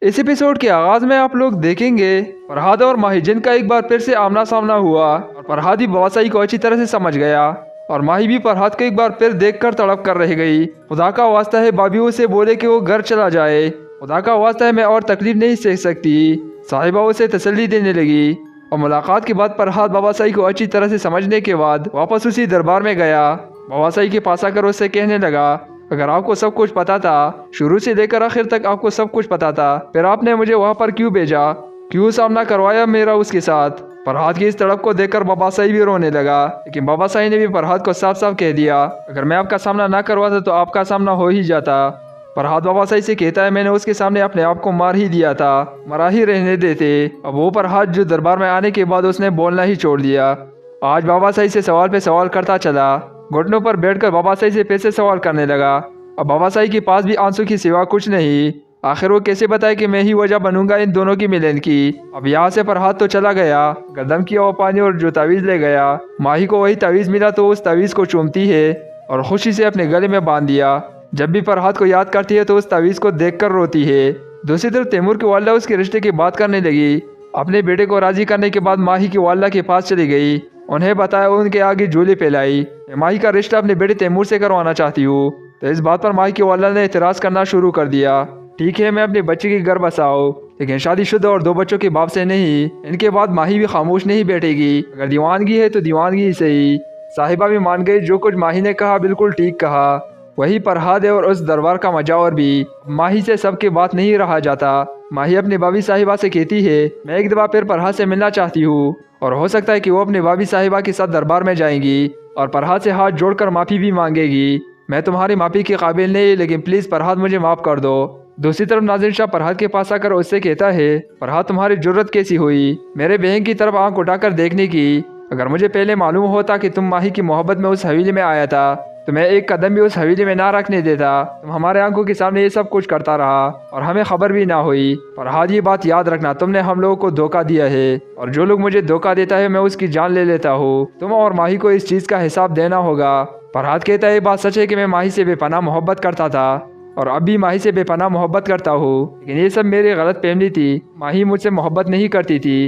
इस एपिसोड के आगाज में आप लोग देखेंगे फरहाद और माही जिनका एक बार फिर से आमना सामना हुआ और फरहाद भी बाबासाई को अच्छी तरह से समझ गया और माही भी फरहाद को एक बार फिर देखकर तड़प कर रह गई। खुदा का वास्ता है भाभी उसे बोले कि वो घर चला जाए, खुदा का वास्ता है मैं और तकलीफ नहीं सह सकती। साहिबा उसे तसल्ली देने लगी और मुलाकात के बाद फरहाद बाबासाई को अच्छी तरह से समझने के बाद वापस उसी दरबार में गया। बाबासाई के पास आकर उससे कहने लगा, अगर आपको सब कुछ पता था, शुरू से लेकर आखिर तक आपको सब कुछ पता था, फिर आपने मुझे वहाँ पर क्यों भेजा, क्यों सामना करवाया मेरा उसके साथ। फरहाद की इस तड़प को देखकर बाबासाई भी रोने लगा, लेकिन बाबासाई ने भी फरहाद को साफ साफ कह दिया, अगर मैं आपका सामना ना करवाता तो आपका सामना हो ही जाता। फरहाद बाबासाई से कहता है, मैंने उसके सामने अपने आप को मार ही दिया था, मरा ही रहने देते। अब वो फरहाद जो दरबार में आने के बाद उसने बोलना ही छोड़ दिया। आज बाबासाई से सवाल पे सवाल करता चला, घुटनों पर बैठकर बाबासाई से फिर से सवाल करने लगा। अब बाबासाई के पास भी आंसू की सिवा कुछ नहीं। आखिर वो कैसे बताए कि मैं ही वजह बनूंगा इन दोनों की मिलन की। अब यहाँ से फरहाद तो चला गया, गदम किया वो पानी और जो तावीज़ ले गया। माही को वही तावीज़ मिला तो उस तावीज़ को चूमती है और खुशी से अपने गले में बांध दिया। जब भी फरहाद को याद करती है तो उस तावीज़ को देखकर रोती है। दूसरी तरफ तैमूर की वालिदा उसके रिश्ते की बात करने लगी। अपने बेटे को राजी करने के बाद माही की वालिदा के पास चली गई, उन्हें बताया, उनके आगे झूले फैलाई। माही का रिश्ता अपने बेटे तैमूर से करवाना चाहती हूँ। तो इस बात पर माही की वालिदा ने एतराज़ करना शुरू कर दिया। ठीक है, मैं अपने बच्चे की घर बसाओ, लेकिन शादीशुदा और 2 बच्चों के बाप से नहीं। इनके बाद माही भी खामोश नहीं बैठेगी, अगर दीवानगी है तो दीवानगी ही सही। साहिबा भी मान गई, जो कुछ माही ने कहा बिल्कुल ठीक कहा। वही फरहाद है और उस दरबार का मजावर भी। माही से सबके बात नहीं रहा जाता। माही अपनी भाभी साहिबा से कहती है, मैं एक दफ़ा फिर फरहाद से मिलना चाहती हूँ और हो सकता है कि वो अपनी भाभी साहिबा के साथ दरबार में जाएंगी और फरहाद से हाथ जोड़कर माफ़ी भी मांगेगी। मैं तुम्हारी माफ़ी के काबिल नहीं, लेकिन प्लीज़ फरहाद मुझे माफ़ कर दो। दूसरी तरफ नाज़िर शाह फरहाद के पास आकर उससे कहता है, फरहाद तुम्हारी जरूरत कैसी हुई मेरे बहन की तरफ आंख उठाकर देखने की। अगर मुझे पहले मालूम होता कि तुम माही की मोहब्बत में उस हवेली में आया था तो मैं एक कदम भी उस हवेली में ना रखने देता। तुम हमारे आंखों के सामने ये सब कुछ करता रहा और हमें खबर भी ना हुई। फरहाद ये बात याद रखना, तुमने हम लोगों को धोखा दिया है और जो लोग मुझे धोखा देता है मैं उसकी जान ले लेता हूँ। तुम और माही को इस चीज़ का हिसाब देना होगा। फरहाद कहता है, ये बात सच है कि मैं माही से बेपनाह मोहब्बत करता था और अब भी माही से बेपनाह मोहब्बत करता हूँ, लेकिन ये सब मेरी गलत फहमी थी। माही मुझसे मोहब्बत नहीं करती थी,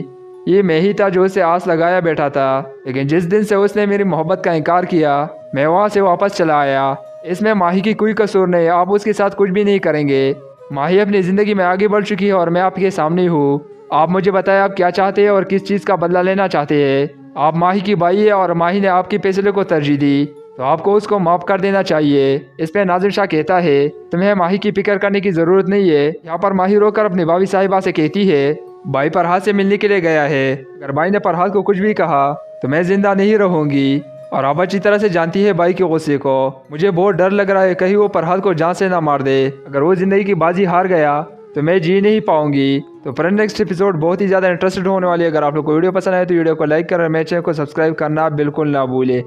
ये मैं ही था जो उसे आस लगाया बैठा था। लेकिन जिस दिन से उसने मेरी मोहब्बत का इनकार किया मैं वहाँ से वापस चला आया। इसमें माही की कोई कसूर नहीं, आप उसके साथ कुछ भी नहीं करेंगे। माही अपनी ज़िंदगी में आगे बढ़ चुकी है और मैं आपके सामने हूँ। आप मुझे बताएं आप क्या चाहते हैं और किस चीज़ का बदला लेना चाहते हैं। आप माही की भाई है और माही ने आपके फैसले को तरजीह दी तो आपको उसको माफ़ कर देना चाहिए। इस पर नाज़िर शाह कहता है, तुम्हें माही की फिक्र करने की ज़रूरत नहीं है। यहाँ पर माही रोकर अपनी भाभी साहिबा से कहती है, भाई फरहाद से मिलने के लिए गया है, अगर भाई ने फरहाद को कुछ भी कहा तो मैं जिंदा नहीं रहूंगी। और आप अच्छी तरह से जानती है भाई के गुस्से को। मुझे बहुत डर लग रहा है कहीं वो फरहाद को जान से ना मार दे। अगर वो ज़िंदगी की बाजी हार गया तो मैं जी नहीं पाऊंगी। तो फ्रेंड नेक्स्ट एपिसोड बहुत ही ज़्यादा इंटरेस्टेड होने वाली है। अगर आप लोग को वीडियो पसंद आए तो वीडियो को लाइक कर, मेरे चैनल को सब्सक्राइब करना बिल्कुल ना भूले।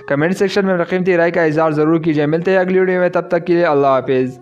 कमेंट सेक्शन में कीमती राय का इज़हार ज़रूर कीजिए। मिलते हैं अगली वीडियो में, तब तक के लिए अल्लाह हाफिज़।